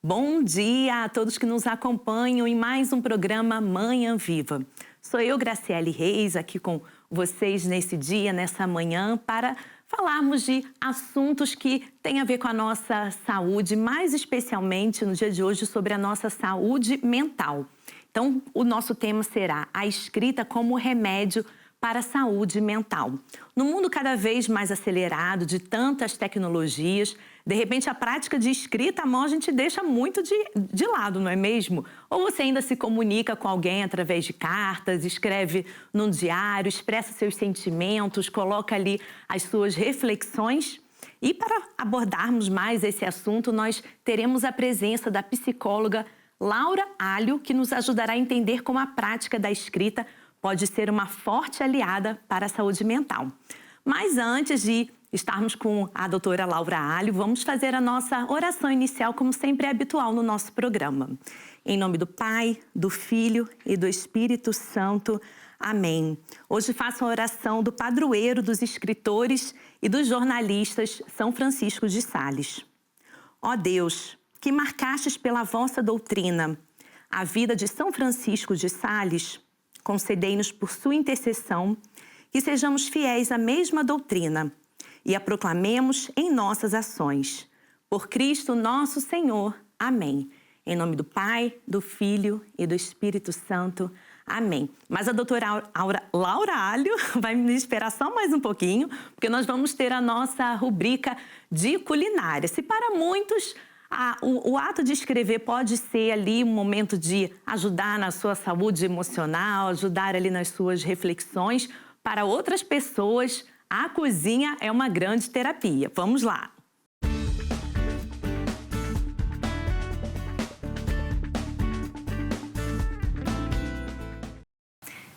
Bom dia a todos que nos acompanham em mais um programa Manhã Viva. Sou eu, Graciele Reis, aqui com vocês nesse dia, nessa manhã, para falarmos de assuntos que têm a ver com a nossa saúde, mais especialmente no dia de hoje sobre a nossa saúde mental. Então, o nosso tema será a escrita como remédio para a saúde mental. No mundo cada vez mais acelerado, de tantas tecnologias, de repente a prática de escrita à mão a gente deixa muito de lado, não é mesmo? Ou você ainda se comunica com alguém através de cartas, escreve num diário, expressa seus sentimentos, coloca ali as suas reflexões. E para abordarmos mais esse assunto, nós teremos a presença da psicóloga Laura Alho, que nos ajudará a entender como a prática da escrita pode ser uma forte aliada para a saúde mental. Mas antes de estarmos com a doutora Laura Alho, vamos fazer a nossa oração inicial, como sempre é habitual no nosso programa. Em nome do Pai, do Filho e do Espírito Santo. Amém. Hoje faço a oração do padroeiro dos escritores e dos jornalistas São Francisco de Sales. Ó Deus, que marcastes pela vossa doutrina a vida de São Francisco de Sales, concedei-nos por sua intercessão que sejamos fiéis à mesma doutrina e a proclamemos em nossas ações. Por Cristo nosso Senhor. Amém. Em nome do Pai, do Filho e do Espírito Santo. Amém. Mas a doutora Laura Alho vai me esperar só mais um pouquinho, porque nós vamos ter a nossa rubrica de culinária. Se para muitos o ato de escrever pode ser ali um momento de ajudar na sua saúde emocional, ajudar ali nas suas reflexões. Para outras pessoas, a cozinha é uma grande terapia. Vamos lá!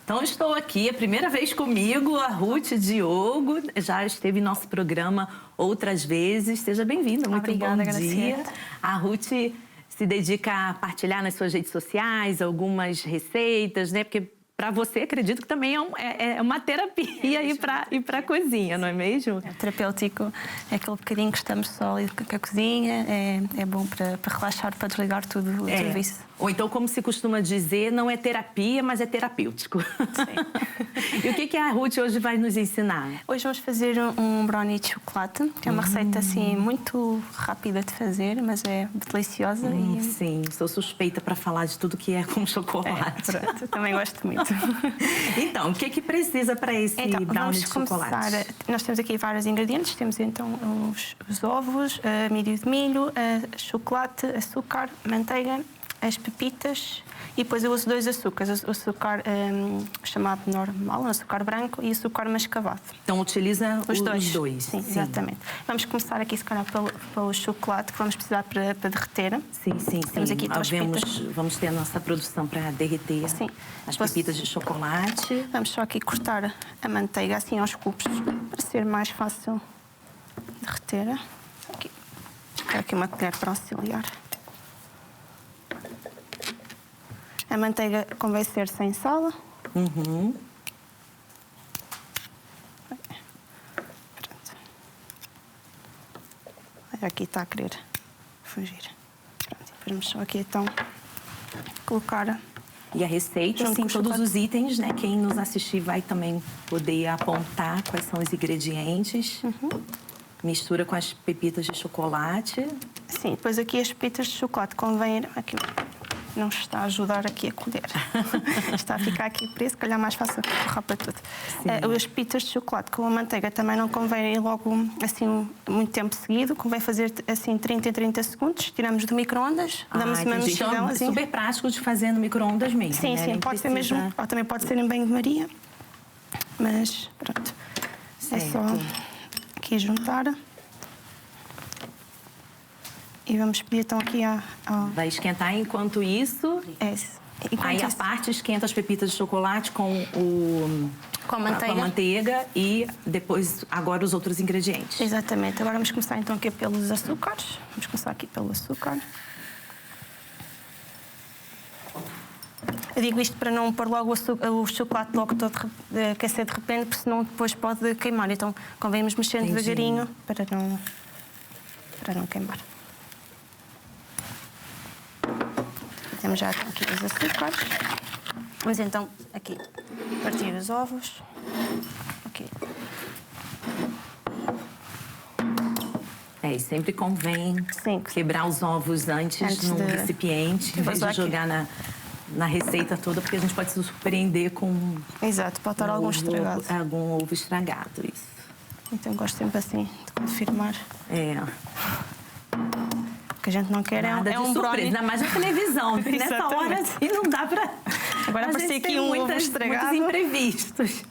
Então, estou aqui, a primeira vez comigo, a Ruth Diogo, já esteve em nosso programa outras vezes. Seja bem-vinda, muito Obrigada, bom dia. Graciela. A Ruth se dedica a partilhar nas suas redes sociais algumas receitas, né? Porque para você, acredito que também é uma terapia ir para a cozinha, não é mesmo? É terapêutico, é aquele bocadinho que estamos só ali com a cozinha, é bom para relaxar, para desligar tudo isso. Ou então, como se costuma dizer, não é terapia, mas é terapêutico. Sim. E o que a Ruth hoje vai nos ensinar? Hoje vamos fazer um brownie de chocolate, que é uma receita assim muito rápida de fazer, mas é deliciosa. Sim, sou suspeita para falar de tudo que é com chocolate. Pronto, também gosto muito. Então, o que precisa para esse brownie de chocolate? Nós temos aqui vários ingredientes. Temos então os ovos, amido de milho, chocolate, açúcar, manteiga, as pepitas e depois eu uso 2 açúcares, o açúcar chamado normal, o açúcar branco e o açúcar mascavado. Então utiliza os dois? Sim, exatamente. Vamos começar aqui se calhar pelo chocolate que vamos precisar para derreter. Sim. Temos aqui pepitas. Vamos ter a nossa produção para derreter as pepitas de chocolate. Vamos só aqui cortar a manteiga assim aos cubos para ser mais fácil derreter. Aqui uma colher para auxiliar. A manteiga convém ser sem sal. Pronto. Aqui está a querer fugir. Pronto, vamos só aqui então colocar. E a receita, sim, todos os itens, né? Quem nos assistir vai também poder apontar quais são os ingredientes. Mistura com as pepitas de chocolate. Sim, depois aqui as pepitas de chocolate convém aqui. Não está a ajudar aqui a colher. Está a ficar aqui preso, se calhar mais fácil correr para tudo. As pepitas de chocolate com a manteiga também não convém ir logo assim muito tempo seguido. Convém fazer assim 30 em 30 segundos. Tiramos do micro-ondas, damos uma mexidão. Então, é super prático de fazer no micro-ondas mesmo. Sim, né? pode ser mesmo. Ou também pode ser em banho-maria. Mas pronto. Certo. É só aqui juntar. E vamos pedir então aqui Vai esquentar enquanto isso. Aí a parte esquenta as pepitas de chocolate com a manteiga e depois agora os outros ingredientes. Exatamente. Agora vamos começar então aqui pelos açúcares. Vamos começar aqui pelo açúcar. Eu digo isto para não pôr logo o chocolate logo todo aquecer de repente, porque senão depois pode queimar. Então convém mexendo devagarinho para não queimar. temos já aqui os açúcares. Vamos então aqui partir os ovos. Aqui. E sempre convém Sim. quebrar os ovos antes no recipiente, em vez de jogar na receita toda, porque a gente pode se surpreender com... Exato, pode estar algum estragado. Algum ovo estragado, isso. Então gosto sempre assim de confirmar. O que a gente não quer Nada é um de surpresa, brownie. ainda mais na televisão. Nessa hora assim não dá pra... Agora aparecia aqui um ovo estragado. Muitos imprevistos.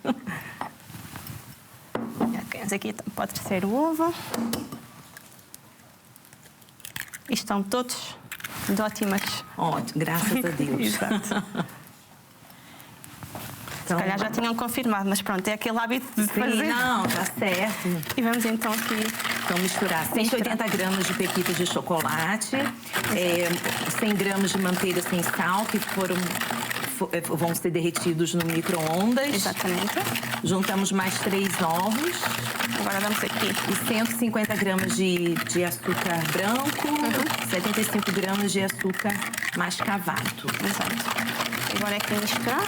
Aqui pode ser o ovo. E estão todos de ótimas. Ótimo, graças a Deus. Exato. Então, Se calhar já tinham confirmado, mas pronto, é aquele hábito de fazer. Não, tá certo. E vamos então aqui... Então, misturar 180 gramas de pepitas de chocolate, 100 gramas de manteiga sem sal, que vão ser derretidos no micro-ondas. Exatamente. Juntamos mais 3 ovos. Agora vamos aqui. E 150 gramas de açúcar branco, 75 gramas de açúcar mascavado. Exato. Agora é aqui misturar.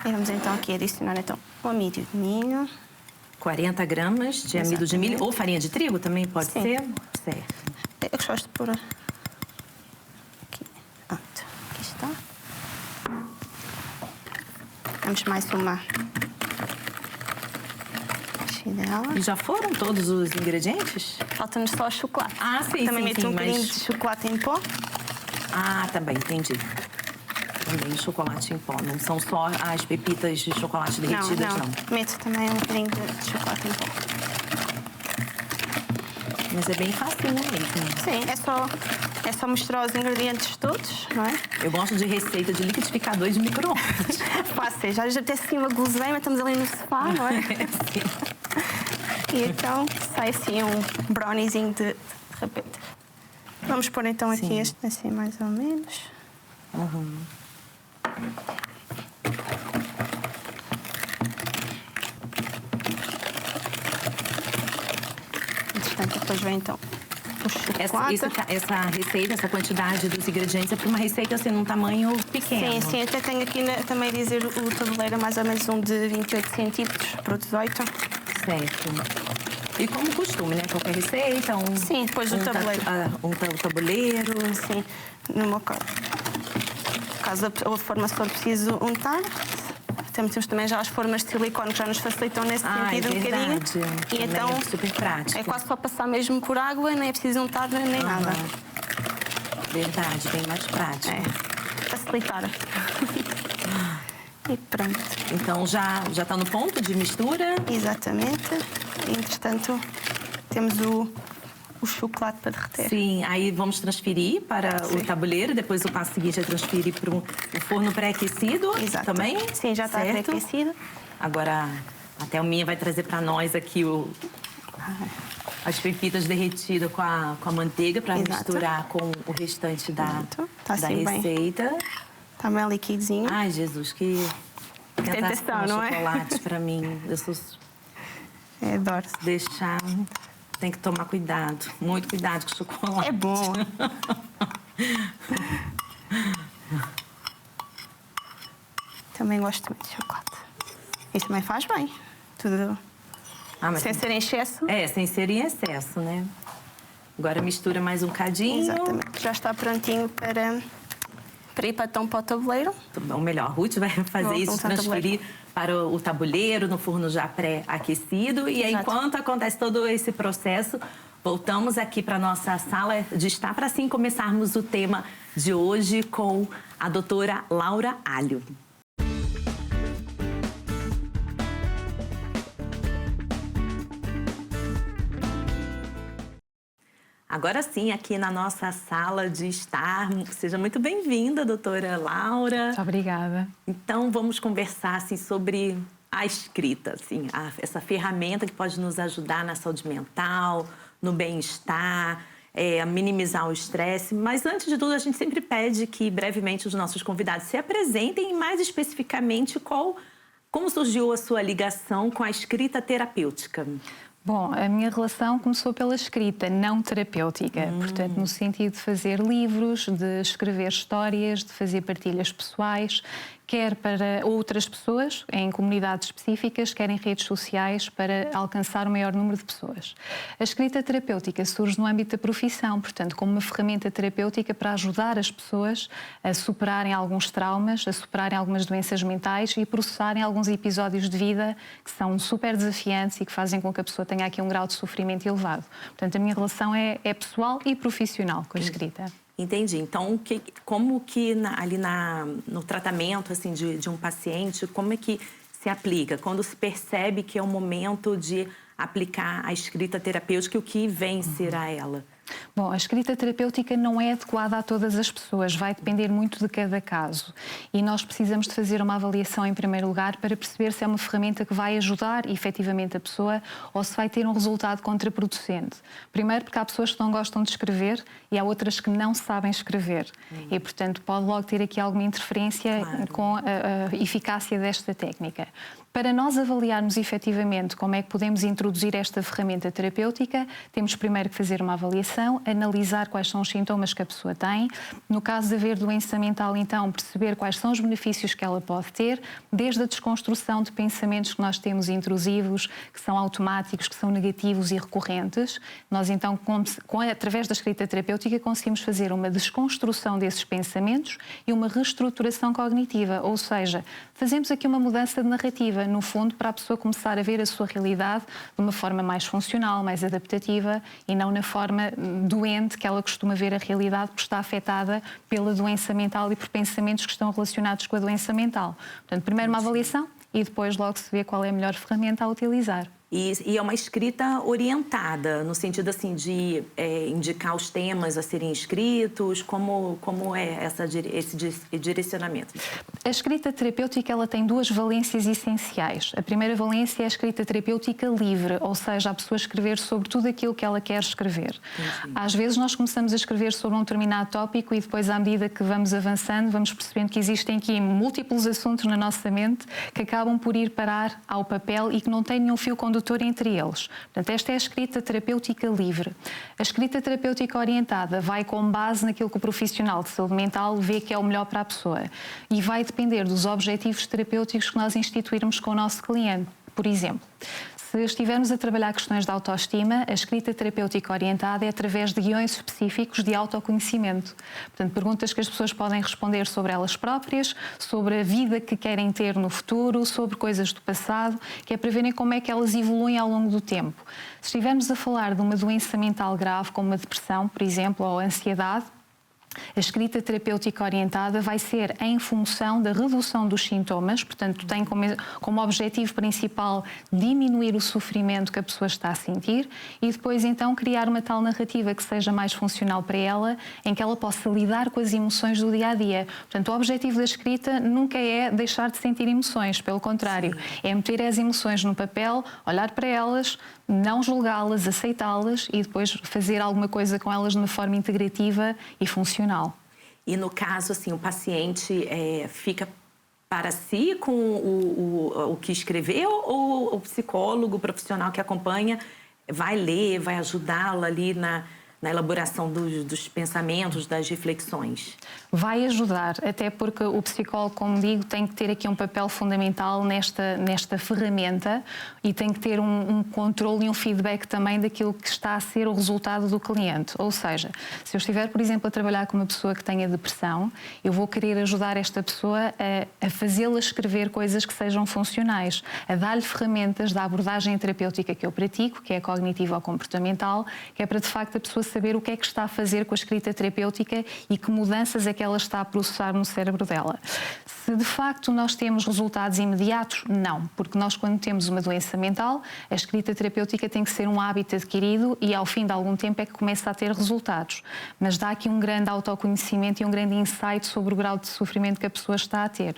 E vamos então aqui adicionar o amido de milho. 40 gramas de amido de milho, ou farinha de trigo também pode ser? Certo. Eu gosto de pôr aqui. Pronto, aqui está. Vamos mais uma mexidela. E já foram todos os ingredientes? Falta-nos só o chocolate. Ah, sim, também meto um bocadinho mas... de chocolate em pó. Ah, também, entendi. Também chocolate em pó, não são só as pepitas de chocolate derretidas, não. Meto também um bocadinho de chocolate em pó. Mas é bem facinho mesmo. Sim, é só misturar os ingredientes todos, não é? Eu gosto de receita de liquidificador e de micro-ondas. Fácil, já até assim uma guloseima, estamos ali no sofá, não é? Sim. E então sai assim um browniezinho de repente. Vamos pôr então aqui este assim mais ou menos. Entretanto, depois vem então o chocolate. Essa receita, essa quantidade dos ingredientes é para uma receita assim, num tamanho pequeno. Sim, até tenho aqui também a dizer o tabuleiro, mais ou menos um de 28 centímetros para o 18. Certo. E como costume, né? Qualquer receita, sim, depois do tabuleiro. Um tabuleiro. Sim, no meu caso. Caso a forma só preciso untar. Temos também já as formas de silicone que já nos facilitam nesse sentido um bocadinho. E também então é super prático. É quase só passar mesmo por água, nem é preciso untar nem nada. Verdade, bem mais prático. Facilitar. E pronto. Então já está no ponto de mistura? Exatamente. Entretanto, temos o chocolate para derreter. Sim, aí vamos transferir para o tabuleiro, depois o passo seguinte é transferir para o forno pré-aquecido também? Sim, já está pré-aquecido. Agora, a Thelminha vai trazer para nós aqui as pepitas derretidas com a manteiga para misturar com o restante da receita. Está bem liquidinho. Ai, Jesus, que tentação, não é? Chocolate para mim. Eu sou... adoro. Deixar... Tem que tomar cuidado, muito cuidado com o chocolate. É bom. Também gosto muito de chocolate. Isso também faz bem. Tudo sem ser em excesso. Sem ser em excesso, né? Agora mistura mais um bocadinho. Exatamente. Já está prontinho para ir para o tabuleiro. Ou melhor, a Ruth vai fazer isso, transferir para o tabuleiro, no forno já pré-aquecido. E aí, enquanto acontece todo esse processo, voltamos aqui para a nossa sala de estar, para assim começarmos o tema de hoje com a doutora Laura Alho. Agora sim, aqui na nossa sala de estar. Seja muito bem-vinda, doutora Laura. Muito obrigada. Então, vamos conversar assim, sobre a escrita, assim, essa ferramenta que pode nos ajudar na saúde mental, no bem-estar, a minimizar o estresse. Mas, antes de tudo, a gente sempre pede que, brevemente, os nossos convidados se apresentem e, mais especificamente, como surgiu a sua ligação com a escrita terapêutica. Bom, a minha relação começou pela escrita, não terapêutica. Portanto, no sentido de fazer livros, de escrever histórias, de fazer partilhas pessoais, quer para outras pessoas, em comunidades específicas, quer em redes sociais, para alcançar o maior número de pessoas. A escrita terapêutica surge no âmbito da profissão, portanto, como uma ferramenta terapêutica para ajudar as pessoas a superarem alguns traumas, a superarem algumas doenças mentais e processarem alguns episódios de vida que são super desafiantes e que fazem com que a pessoa tenha aqui um grau de sofrimento elevado. Portanto, a minha relação é pessoal e profissional com a escrita. Entendi. Então, como que no tratamento assim, de um paciente, como é que se aplica? Quando se percebe que é o momento de aplicar a escrita terapêutica, o que vem ser a ela? Bom, a escrita terapêutica não é adequada a todas as pessoas, vai depender muito de cada caso. E nós precisamos de fazer uma avaliação em primeiro lugar para perceber se é uma ferramenta que vai ajudar efetivamente a pessoa ou se vai ter um resultado contraproducente. Primeiro porque há pessoas que não gostam de escrever e há outras que não sabem escrever. E, portanto, pode logo ter aqui alguma interferência com a eficácia desta técnica. Para nós avaliarmos efetivamente como é que podemos introduzir esta ferramenta terapêutica, temos primeiro que fazer uma avaliação, analisar quais são os sintomas que a pessoa tem. No caso de haver doença mental, então, perceber quais são os benefícios que ela pode ter, desde a desconstrução de pensamentos que nós temos intrusivos, que são automáticos, que são negativos e recorrentes. Nós, então, através da escrita terapêutica, conseguimos fazer uma desconstrução desses pensamentos e uma reestruturação cognitiva, ou seja, fazemos aqui uma mudança de narrativa, no fundo, para a pessoa começar a ver a sua realidade de uma forma mais funcional, mais adaptativa e não na forma doente que ela costuma ver a realidade, porque está afetada pela doença mental e por pensamentos que estão relacionados com a doença mental. Portanto, primeiro uma avaliação e depois logo se vê qual é a melhor ferramenta a utilizar. E é uma escrita orientada, no sentido assim de indicar os temas a serem escritos, como é esse direcionamento? A escrita terapêutica ela tem duas valências essenciais. A primeira valência é a escrita terapêutica livre, ou seja, a pessoa escrever sobre tudo aquilo que ela quer escrever. Entendi. Às vezes nós começamos a escrever sobre um determinado tópico e depois, à medida que vamos avançando, vamos percebendo que existem aqui múltiplos assuntos na nossa mente que acabam por ir parar ao papel e que não têm nenhum fio condutor entre eles. Portanto, esta é a escrita terapêutica livre. A escrita terapêutica orientada vai com base naquilo que o profissional de saúde mental vê que é o melhor para a pessoa e vai depender dos objetivos terapêuticos que nós instituirmos com o nosso cliente. Por exemplo, se estivermos a trabalhar questões de autoestima, a escrita terapêutica orientada é através de guiões específicos de autoconhecimento. Portanto, perguntas que as pessoas podem responder sobre elas próprias, sobre a vida que querem ter no futuro, sobre coisas do passado, que é para verem como é que elas evoluem ao longo do tempo. Se estivermos a falar de uma doença mental grave, como a depressão, por exemplo, ou a ansiedade, a escrita terapêutica orientada vai ser em função da redução dos sintomas, portanto, tem como objetivo principal diminuir o sofrimento que a pessoa está a sentir e depois, então, criar uma tal narrativa que seja mais funcional para ela, em que ela possa lidar com as emoções do dia-a-dia. Portanto, o objetivo da escrita nunca é deixar de sentir emoções, pelo contrário, é meter as emoções no papel, olhar para elas, não julgá-las, aceitá-las e depois fazer alguma coisa com elas de uma forma integrativa e funcional. E no caso, assim, o paciente fica para si com o que escreveu ou o psicólogo, o profissional que acompanha vai ler, vai ajudá-la ali na elaboração dos pensamentos, das reflexões? Vai ajudar, até porque o psicólogo, como digo, tem que ter aqui um papel fundamental nesta ferramenta e tem que ter um controle e um feedback também daquilo que está a ser o resultado do cliente. Ou seja, se eu estiver, por exemplo, a trabalhar com uma pessoa que tenha depressão, eu vou querer ajudar esta pessoa a fazê-la escrever coisas que sejam funcionais, a dar-lhe ferramentas da abordagem terapêutica que eu pratico, que é a cognitiva ou comportamental, que é para, de facto, a pessoa saber o que é que está a fazer com a escrita terapêutica e que mudanças é que ela está a processar no cérebro dela. Se de facto nós temos resultados imediatos, não, porque nós, quando temos uma doença mental, a escrita terapêutica tem que ser um hábito adquirido e ao fim de algum tempo é que começa a ter resultados. Mas dá aqui um grande autoconhecimento e um grande insight sobre o grau de sofrimento que a pessoa está a ter.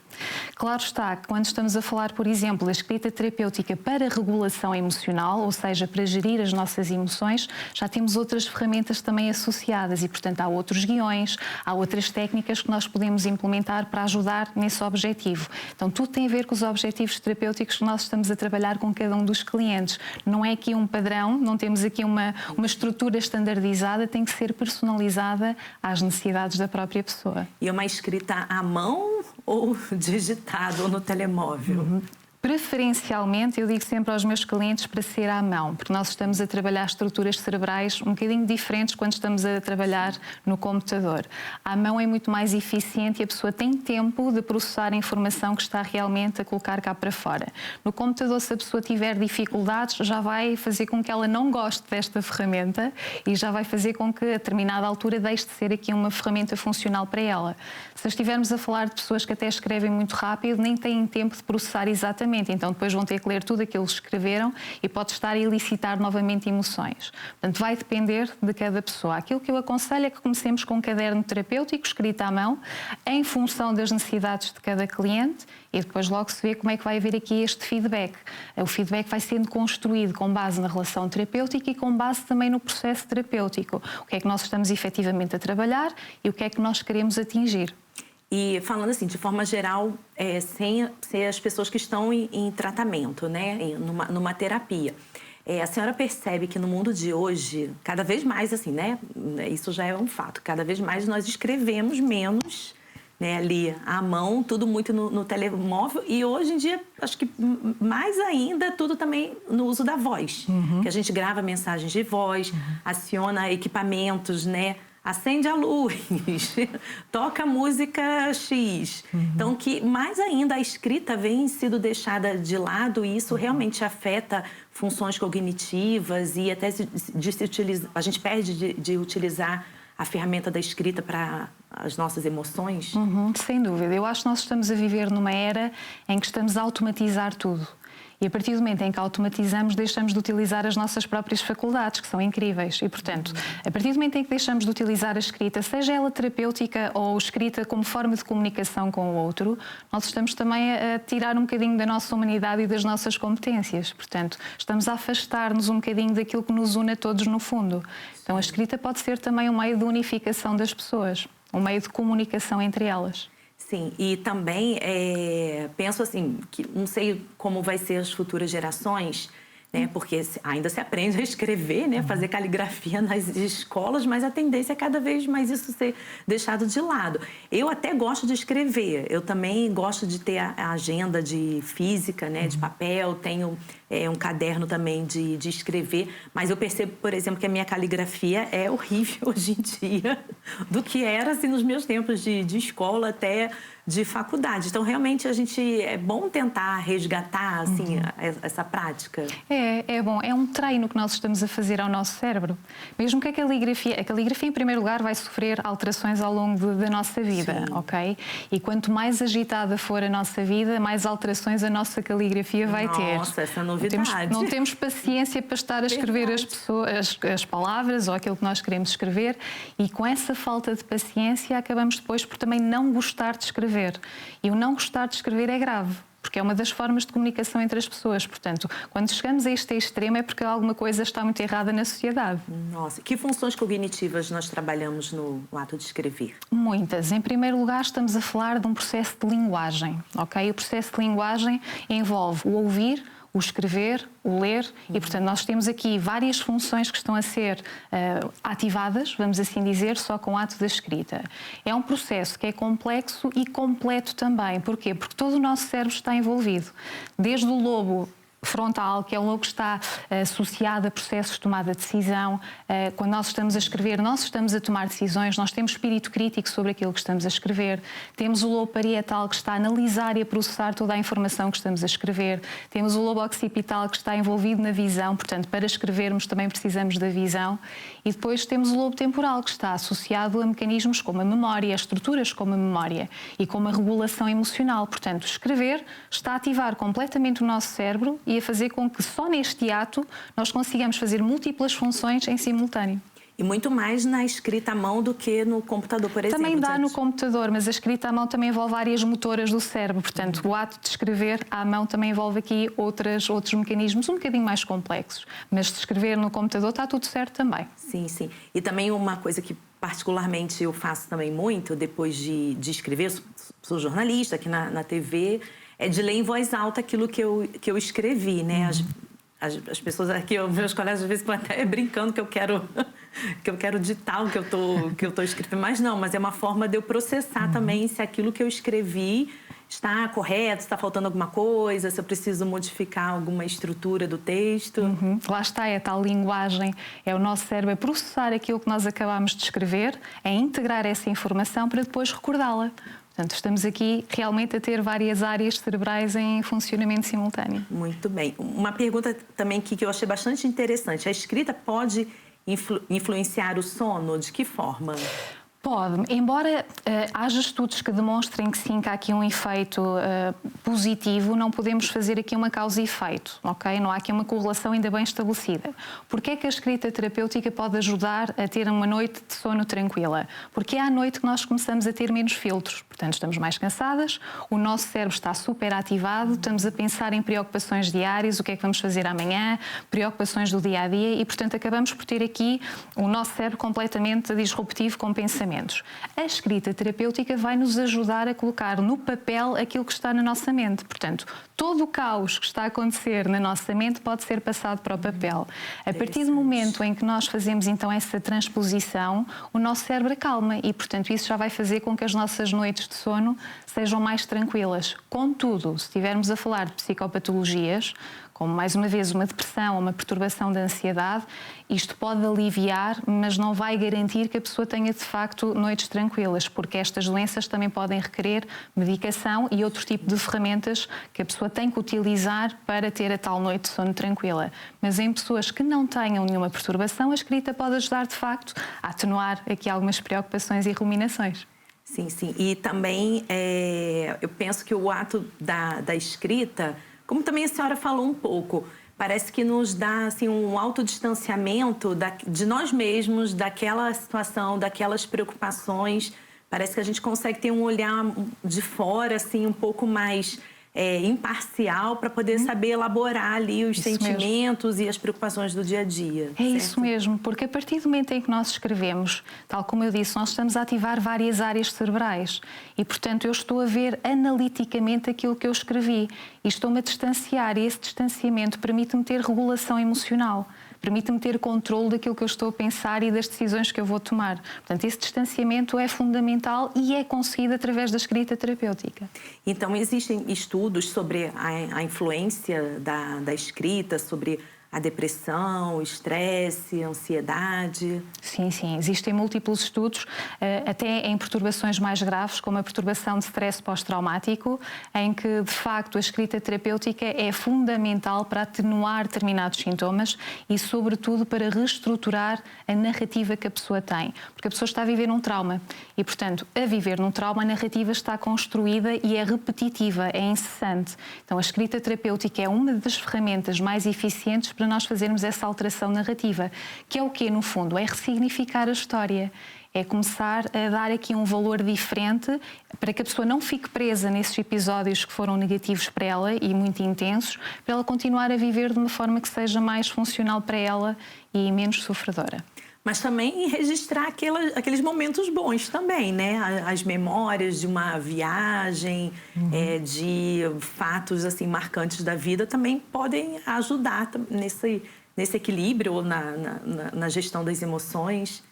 Claro está que quando estamos a falar, por exemplo, da escrita terapêutica para regulação emocional, ou seja, para gerir as nossas emoções, já temos outras ferramentas ferramentas também associadas e, portanto, há outros guiões, há outras técnicas que nós podemos implementar para ajudar nesse objetivo. Então, tudo tem a ver com os objetivos terapêuticos que nós estamos a trabalhar com cada um dos clientes. Não é aqui um padrão, não temos aqui uma estrutura standardizada, tem que ser personalizada às necessidades da própria pessoa. E uma escrita à mão ou digitado ou no telemóvel? Preferencialmente, eu digo sempre aos meus clientes para ser à mão, porque nós estamos a trabalhar estruturas cerebrais um bocadinho diferentes quando estamos a trabalhar no computador. À mão é muito mais eficiente e a pessoa tem tempo de processar a informação que está realmente a colocar cá para fora. No computador, se a pessoa tiver dificuldades, já vai fazer com que ela não goste desta ferramenta e já vai fazer com que, a determinada altura, deixe de ser aqui uma ferramenta funcional para ela. Se estivermos a falar de pessoas que até escrevem muito rápido, nem têm tempo de processar exatamente. Então depois vão ter que ler tudo aquilo que escreveram e pode estar a elicitar novamente emoções. Portanto, vai depender de cada pessoa. Aquilo que eu aconselho é que comecemos com um caderno terapêutico escrito à mão, em função das necessidades de cada cliente, e depois logo se vê como é que vai haver aqui este feedback. O feedback vai sendo construído com base na relação terapêutica e com base também no processo terapêutico. O que é que nós estamos efetivamente a trabalhar e o que é que nós queremos atingir. E falando assim, de forma geral, sem as pessoas que estão em tratamento, né? numa terapia. A senhora percebe que no mundo de hoje, cada vez mais assim, né? Isso já é um fato. Cada vez mais nós escrevemos menos, né? Ali à mão, tudo muito no telemóvel. E hoje em dia, acho que mais ainda, tudo também no uso da voz. Que a gente grava mensagens de voz, aciona equipamentos, né? Acende a luz, toca a música X. Então, que mais ainda a escrita vem sido deixada de lado e isso realmente afeta funções cognitivas e até a gente perde de utilizar a ferramenta da escrita para as nossas emoções. Sem dúvida. Eu acho que nós estamos a viver numa era em que estamos a automatizar tudo. E a partir do momento em que automatizamos, deixamos de utilizar as nossas próprias faculdades, que são incríveis. E, portanto, a partir do momento em que deixamos de utilizar a escrita, seja ela terapêutica ou escrita como forma de comunicação com o outro, nós estamos também a tirar um bocadinho da nossa humanidade e das nossas competências. Portanto, estamos a afastar-nos um bocadinho daquilo que nos une a todos no fundo. Então, a escrita pode ser também um meio de unificação das pessoas, um meio de comunicação entre elas. Sim, e também penso assim, que não sei como vai ser as futuras gerações, né? Porque ainda se aprende a escrever, né? Fazer caligrafia nas escolas, mas a tendência é cada vez mais isso ser deixado de lado. Eu até gosto de escrever, eu também gosto de ter a agenda de física, né? De papel, tenho um caderno também de escrever, mas eu percebo, por exemplo, que a minha caligrafia é horrível hoje em dia do que era assim, nos meus tempos de escola até de faculdade. Então, realmente, é bom tentar resgatar assim, essa prática. É bom. É um treino que nós estamos a fazer ao nosso cérebro. Mesmo que a caligrafia, em primeiro lugar, vai sofrer alterações ao longo da nossa vida, ok? E quanto mais agitada for a nossa vida, mais alterações a nossa caligrafia vai ter. Nossa, essa novidade. Não temos paciência para estar a escrever as palavras ou aquilo que nós queremos escrever e com essa falta de paciência acabamos depois por também não gostar de escrever. E o não gostar de escrever é grave, porque é uma das formas de comunicação entre as pessoas. Portanto, quando chegamos a este extremo é porque alguma coisa está muito errada na sociedade. Nossa, que funções cognitivas nós trabalhamos no ato de escrever? Muitas. Em primeiro lugar, estamos a falar de um processo de linguagem, ok? O processo de linguagem envolve o ouvir, o escrever, o ler e, portanto, nós temos aqui várias funções que estão a ser ativadas, vamos assim dizer, só com o ato da escrita. É um processo que é complexo e completo também. Porquê? Porque todo o nosso cérebro está envolvido. Desde o lobo frontal, que é o lobo que está associado a processos de tomada de decisão. Quando nós estamos a escrever, nós estamos a tomar decisões, nós temos espírito crítico sobre aquilo que estamos a escrever. Temos o lobo parietal, que está a analisar e a processar toda a informação que estamos a escrever. Temos o lobo occipital, que está envolvido na visão, portanto, para escrevermos também precisamos da visão. E depois temos o lobo temporal, que está associado a mecanismos como a memória, a estruturas como a memória e como a regulação emocional. Portanto, escrever está a ativar completamente o nosso cérebro e a fazer com que só neste ato nós consigamos fazer múltiplas funções em simultâneo. E muito mais na escrita à mão do que no computador, por exemplo. Também dá no computador, mas a escrita à mão também envolve áreas motoras do cérebro. Portanto, o ato de escrever à mão também envolve aqui outros mecanismos um bocadinho mais complexos. Mas de escrever no computador está tudo certo também. Sim, sim. E também uma coisa que particularmente eu faço também muito, depois de escrever, sou jornalista aqui na TV, é de ler em voz alta aquilo que eu escrevi, né? As pessoas aqui, meus colegas às vezes estão até brincando que eu quero ditar o que eu tô escrevendo, mas é uma forma de eu processar também se aquilo que eu escrevi está correto, se está faltando alguma coisa, se eu preciso modificar alguma estrutura do texto. Lá está, é a tal linguagem, é o nosso cérebro a processar aquilo que nós acabamos de escrever, a integrar essa informação para depois recordá-la. Portanto, estamos aqui realmente a ter várias áreas cerebrais em funcionamento simultâneo. Muito bem. Uma pergunta também que eu achei bastante interessante. A escrita pode influenciar o sono? De que forma? Pode, embora haja estudos que demonstrem que sim, que há aqui um efeito positivo, não podemos fazer aqui uma causa e efeito, ok? Não há aqui uma correlação ainda bem estabelecida. Porquê é que a escrita terapêutica pode ajudar a ter uma noite de sono tranquila? Porque é à noite que nós começamos a ter menos filtros, portanto estamos mais cansadas, o nosso cérebro está super ativado, estamos a pensar em preocupações diárias, o que é que vamos fazer amanhã, preocupações do dia-a-dia e, portanto, acabamos por ter aqui o nosso cérebro completamente disruptivo com pensamentos. A escrita terapêutica vai nos ajudar a colocar no papel aquilo que está na nossa mente. Portanto, todo o caos que está a acontecer na nossa mente pode ser passado para o papel. A partir do momento em que nós fazemos então essa transposição, o nosso cérebro acalma e, portanto, isso já vai fazer com que as nossas noites de sono sejam mais tranquilas. Contudo, se estivermos a falar de psicopatologias, como mais uma vez uma depressão ou uma perturbação da ansiedade, isto pode aliviar, mas não vai garantir que a pessoa tenha de facto noites tranquilas, porque estas doenças também podem requerer medicação e outro tipo de ferramentas que a pessoa tem que utilizar para ter a tal noite de sono tranquila. Mas em pessoas que não tenham nenhuma perturbação, a escrita pode ajudar de facto a atenuar aqui algumas preocupações e ruminações. Sim, sim. E também eu penso que o ato da escrita, como também a senhora falou um pouco, parece que nos dá assim, um autodistanciamento de nós mesmos, daquela situação, daquelas preocupações. Parece que a gente consegue ter um olhar de fora assim, um pouco mais imparcial para poder saber elaborar ali os sentimentos e as preocupações do dia a dia. É certo? Isso mesmo, porque a partir do momento em que nós escrevemos, tal como eu disse, nós estamos a ativar várias áreas cerebrais e, portanto, eu estou a ver analiticamente aquilo que eu escrevi e estou-me a distanciar e esse distanciamento permite-me ter regulação emocional. Permite-me ter controle daquilo que eu estou a pensar e das decisões que eu vou tomar. Portanto, esse distanciamento é fundamental e é conseguido através da escrita terapêutica. Então, existem estudos sobre a influência da escrita, sobre a depressão, o estresse, a ansiedade? Sim, sim. Existem múltiplos estudos, até em perturbações mais graves, como a perturbação de stress pós-traumático, em que, de facto, a escrita terapêutica é fundamental para atenuar determinados sintomas e, sobretudo, para reestruturar a narrativa que a pessoa tem. Porque a pessoa está a viver um trauma e, portanto, a viver num trauma, a narrativa está construída e é repetitiva, é incessante. Então, a escrita terapêutica é uma das ferramentas mais eficientes para nós fazermos essa alteração narrativa, que é o quê, no fundo? É ressignificar a história, é começar a dar aqui um valor diferente para que a pessoa não fique presa nesses episódios que foram negativos para ela e muito intensos, para ela continuar a viver de uma forma que seja mais funcional para ela e menos sofredora. Mas também registrar aqueles momentos bons também, né? As memórias de uma viagem, de fatos assim marcantes da vida também podem ajudar nesse equilíbrio ou na gestão das emoções.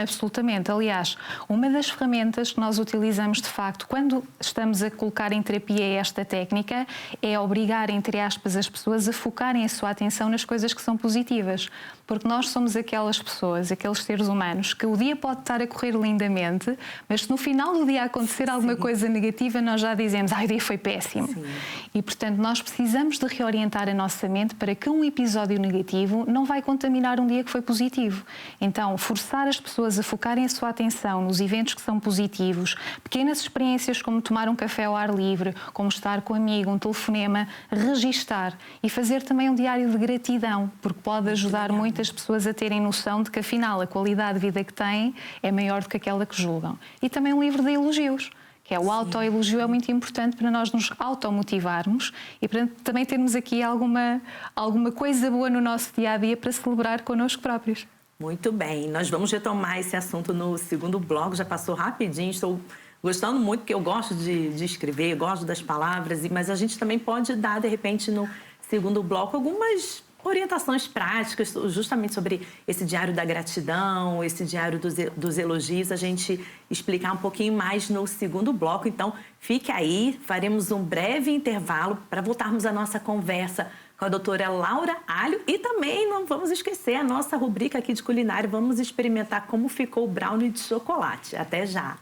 Absolutamente. Aliás, uma das ferramentas que nós utilizamos de facto quando estamos a colocar em terapia esta técnica é obrigar, entre aspas, as pessoas a focarem a sua atenção nas coisas que são positivas. Porque nós somos aquelas pessoas, aqueles seres humanos, que o dia pode estar a correr lindamente, mas se no final do dia acontecer alguma coisa negativa, nós já dizemos, o dia foi péssimo. Sim. E, portanto, nós precisamos de reorientar a nossa mente para que um episódio negativo negativo não vai contaminar um dia que foi positivo. Então, forçar as pessoas a focarem a sua atenção nos eventos que são positivos, pequenas experiências como tomar um café ao ar livre, como estar com um amigo, um telefonema, registar e fazer também um diário de gratidão, porque pode ajudar muitas pessoas a terem noção de que, afinal, a qualidade de vida que têm é maior do que aquela que julgam. E também um livro de elogios, que é o autoelogio, é muito importante para nós nos automotivarmos e para também termos aqui alguma coisa boa no nosso dia-a-dia para celebrar connosco próprios. Muito bem, nós vamos retomar esse assunto no segundo bloco, já passou rapidinho, estou gostando muito, porque eu gosto de escrever, gosto das palavras, mas a gente também pode dar, de repente, no segundo bloco, algumas orientações práticas, justamente sobre esse diário da gratidão, esse diário dos elogios, a gente explicar um pouquinho mais no segundo bloco. Então, fique aí, faremos um breve intervalo para voltarmos à nossa conversa com a doutora Laura Alho e também não vamos esquecer a nossa rubrica aqui de culinária, vamos experimentar como ficou o brownie de chocolate. Até já!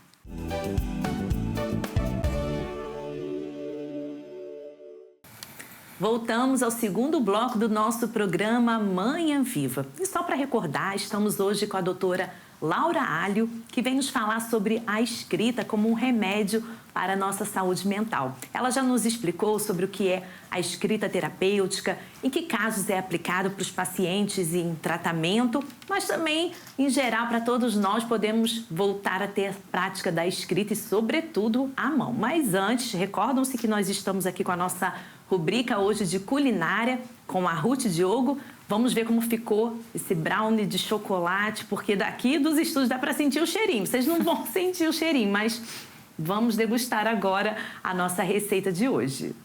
Voltamos ao segundo bloco do nosso programa Manhã Viva. E só para recordar, estamos hoje com a doutora Laura Alho, que vem nos falar sobre a escrita como um remédio para a nossa saúde mental. Ela já nos explicou sobre o que é a escrita terapêutica, em que casos é aplicado para os pacientes em tratamento, mas também, em geral, para todos nós podemos voltar a ter a prática da escrita e, sobretudo, à mão. Mas antes, recordam-se que nós estamos aqui com a nossa rubrica hoje de culinária com a Ruth Diogo. Vamos ver como ficou esse brownie de chocolate, porque daqui dos estúdios dá para sentir o cheirinho. Vocês não vão sentir o cheirinho, mas vamos degustar agora a nossa receita de hoje.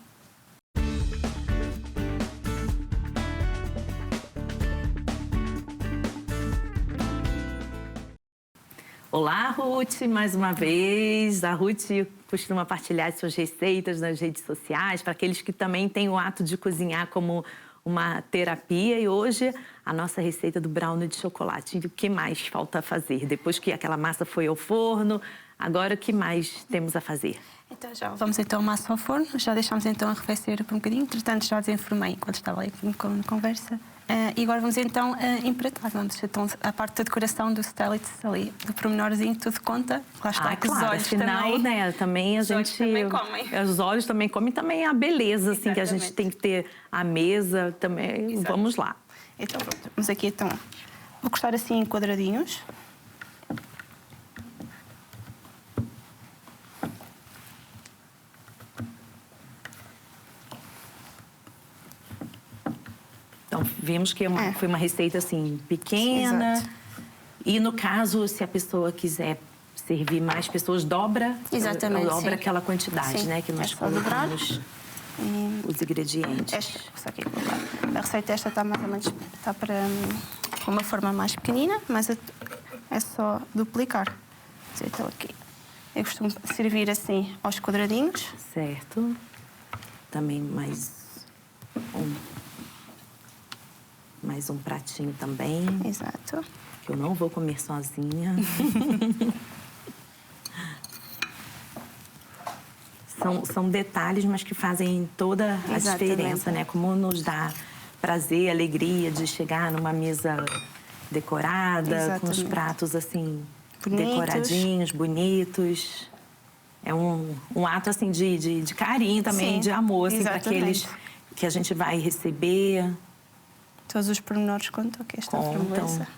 Olá, Ruth, mais uma vez. A Ruth costuma partilhar suas receitas nas redes sociais para aqueles que também têm o ato de cozinhar como uma terapia. E hoje a nossa receita do brownie de chocolate. E o que mais falta fazer? Depois que aquela massa foi ao forno, agora o que mais temos a fazer? Então já vamos então a massa ao forno, já deixámos então arrefecer por um bocadinho, entretanto já desenformei enquanto estava aí com conversa. E agora vamos então empratar, vamos então a parte da decoração do Stellitz ali, do pormenorzinho, tudo conta. Lá está, que claro, os olhos afinal, também, né, também a gente... também comem. Os olhos também comem, também a beleza, assim, que a gente tem que ter a mesa também. Exato. Vamos lá. Então pronto, vamos aqui então, vou cortar assim em quadradinhos. Então, vimos que foi uma receita, assim, pequena. Exato. E, no caso, se a pessoa quiser servir mais pessoas, dobra, dobra aquela quantidade, né? Que nós colocamos os ingredientes. A receita esta está mais ou menos para uma forma mais pequenina, mas é só duplicar. Então, aqui, eu costumo servir assim aos quadradinhos. Certo. Também mais um pratinho também. Exato. Que eu não vou comer sozinha. São detalhes, mas que fazem toda a diferença, né? Como nos dá prazer, alegria de chegar numa mesa decorada, com os pratos assim, decoradinhos, bonitos. É um ato assim de carinho também, de amor, assim, para aqueles que a gente vai receber. Todos os pormenores contam aqui esta framboesa.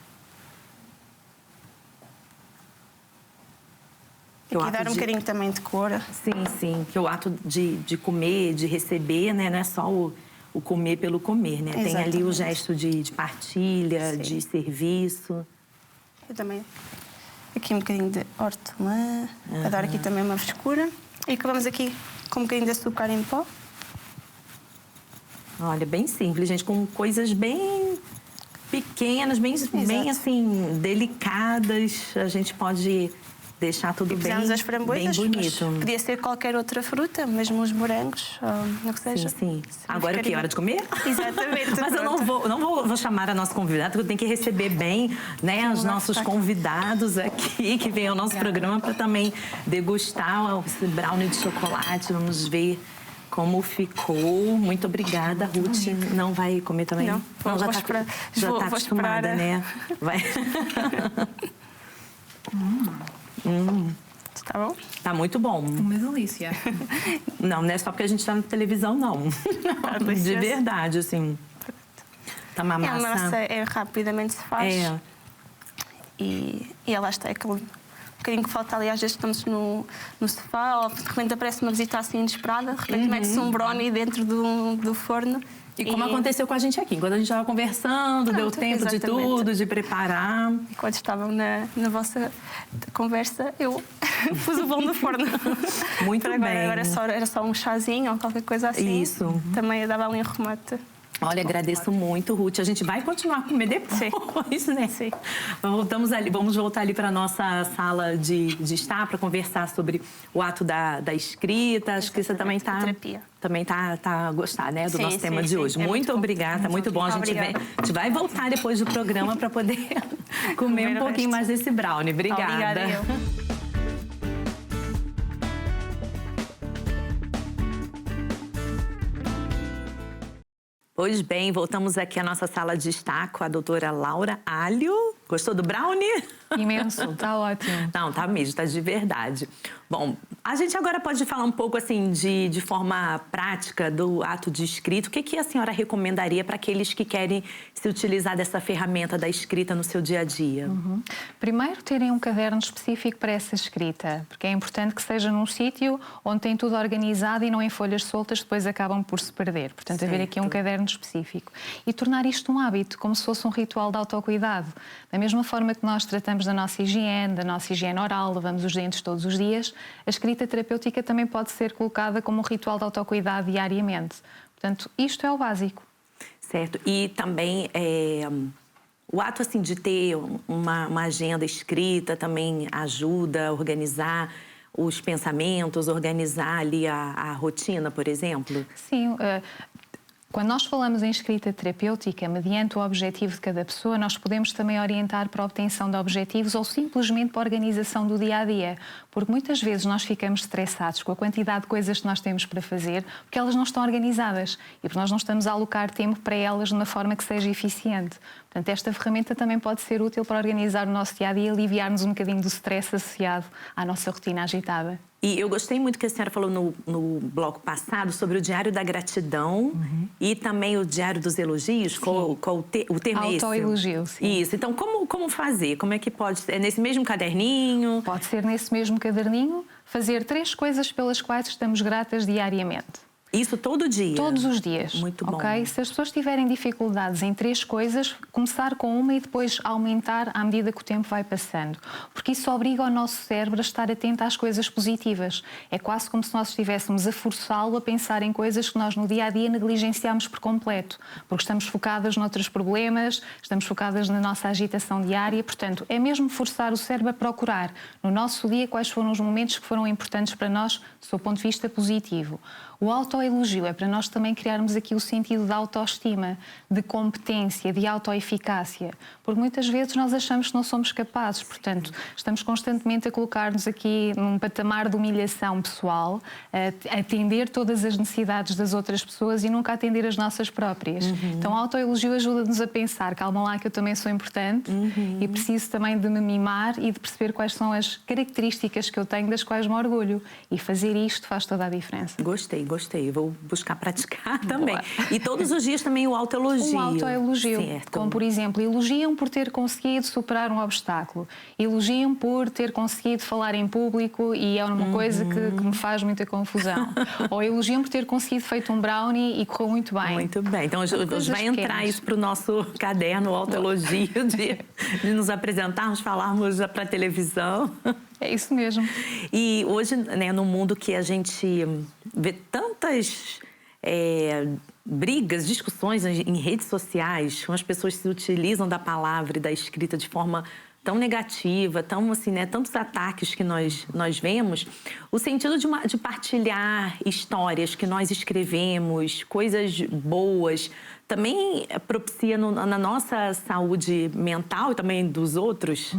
Aqui dar um bocadinho também de cor. Sim. Que o ato de comer, de receber, né? Não é só o comer pelo comer, né? Exatamente. Tem ali o gesto de partilha, de serviço. Eu também. Aqui um bocadinho de hortelã, para dar aqui também uma frescura. E acabamos aqui com um bocadinho de açúcar em pó. Olha, bem simples, gente, com coisas bem pequenas, bem assim, delicadas. A gente pode deixar tudo bem as framboesas, bem bonito. Podia ser qualquer outra fruta, mesmo os morangos, ou o que seja. Sim. Agora que é hora de comer? Exatamente. Mas eu não vou chamar a nossa convidada, porque eu tenho que receber bem, né, os nossos convidados aqui, que vêm ao nosso programa, para também degustar esse brownie de chocolate. Vamos ver como ficou. Muito obrigada, Ruth. Não vai comer também? Não, já vou tá, esperar. já Vou tá acostumada, esperar. né? Vai. Está bom? Tá muito bom. Uma delícia. Não, não é só porque a gente tá na televisão, não. Tá De delicioso. verdade, assim. Tá uma É uma massa... massa, rapidamente se faz. É. E ela está aquele bocadinho que falta ali. Às vezes estamos no sofá, ou de repente aparece uma visita assim inesperada, de repente mete-se um brownie dentro do forno. E como aconteceu com a gente aqui, quando a gente estava conversando, deu Pronto, tempo de exatamente. tudo, de preparar. Quando estavam na vossa conversa, eu pus o bolo no forno. Muito Para agora, bem. Agora era só um chazinho ou qualquer coisa assim. Isso. Também dava ali um remate. Olha, agradeço muito, Ruth. A gente vai continuar a comer depois, né? Sim. Vamos voltar ali para a nossa sala de estar para conversar sobre o ato da escrita. Acho que você também está Terapia. a gostar, né, do Sim, nosso tema sim, de sim. hoje. É Muito muito bom. obrigada, muito bom. A gente vai voltar depois do programa para poder comer um o pouquinho resto. mais desse brownie. Obrigada. Obrigada, eu. Pois bem, voltamos aqui à nossa sala de estar com a doutora Laura Alho. Gostou do brownie? Imenso, está ótimo. Não, tá mesmo, tá de verdade. Bom, a gente agora pode falar um pouco assim de forma prática do ato de escrita. O que a senhora recomendaria para aqueles que querem se utilizar dessa ferramenta da escrita no seu dia a dia? Primeiro, terem um caderno específico para essa escrita, porque é importante que seja num sítio onde tem tudo organizado e não em folhas soltas, depois acabam por se perder. Portanto, haver aqui um caderno específico. E tornar isto um hábito, como se fosse um ritual de autocuidado. Da mesma forma que nós tratamos da nossa higiene oral, lavamos os dentes todos os dias, a escrita terapêutica também pode ser colocada como um ritual de autocuidado diariamente. Portanto, isto é o básico. Certo. E também o ato assim de ter uma agenda escrita também ajuda a organizar os pensamentos, organizar ali a rotina, por exemplo? Sim. Quando nós falamos em escrita terapêutica, mediante o objetivo de cada pessoa, nós podemos também orientar para a obtenção de objetivos ou simplesmente para a organização do dia-a-dia. Porque muitas vezes nós ficamos estressados com a quantidade de coisas que nós temos para fazer porque elas não estão organizadas e porque nós não estamos a alocar tempo para elas de uma forma que seja eficiente. Portanto, esta ferramenta também pode ser útil para organizar o nosso dia-a-dia e aliviar-nos um bocadinho do stress associado à nossa rotina agitada. E eu gostei muito que a senhora falou no bloco passado sobre o Diário da Gratidão e também o Diário dos Elogios. Qual o termo é esse? Autoelogio, sim. Isso. Então, como fazer? Como é que pode? É nesse mesmo caderninho? Pode ser nesse mesmo caderninho fazer 3 coisas pelas quais estamos gratas diariamente. Isso todo dia? Todos os dias. Muito bom. Ok? Se as pessoas tiverem dificuldades em 3 coisas, começar com uma e depois aumentar à medida que o tempo vai passando. Porque isso obriga o nosso cérebro a estar atento às coisas positivas. É quase como se nós estivéssemos a forçá-lo a pensar em coisas que nós no dia-a-dia negligenciamos por completo. Porque estamos focadas noutros problemas, estamos focadas na nossa agitação diária. Portanto, é mesmo forçar o cérebro a procurar no nosso dia quais foram os momentos que foram importantes para nós, do seu ponto de vista positivo. O autoelogio é para nós também criarmos aqui o sentido de autoestima, de competência, de autoeficácia. Porque muitas vezes nós achamos que não somos capazes, portanto, estamos constantemente a colocar-nos aqui num patamar de humilhação pessoal, a atender todas as necessidades das outras pessoas e nunca atender as nossas próprias. Então, o autoelogio ajuda-nos a pensar, calma lá que eu também sou importante e preciso também de me mimar e de perceber quais são as características que eu tenho das quais me orgulho. E fazer isto faz toda a diferença. Gostei. Vou buscar praticar também. E todos os dias também o autoelogio. Um autoelogio. Certo. Como, por exemplo, elogiam por ter conseguido superar um obstáculo. Elogiam por ter conseguido falar em público e é uma coisa que me faz muita confusão. Ou elogiam por ter conseguido feito um brownie e correu muito bem. Muito bem. Então, hoje vai entrar pequenas. isso para o nosso caderno, o autoelogio, de nos apresentarmos, falarmos para a televisão. É isso mesmo. E hoje, né, no mundo que a gente vê tantas brigas, discussões em redes sociais, como as pessoas se utilizam da palavra e da escrita de forma tão negativa, tão assim, né, tantos ataques que nós vemos, o sentido de partilhar histórias que nós escrevemos, coisas boas, também propicia na nossa saúde mental e também dos outros?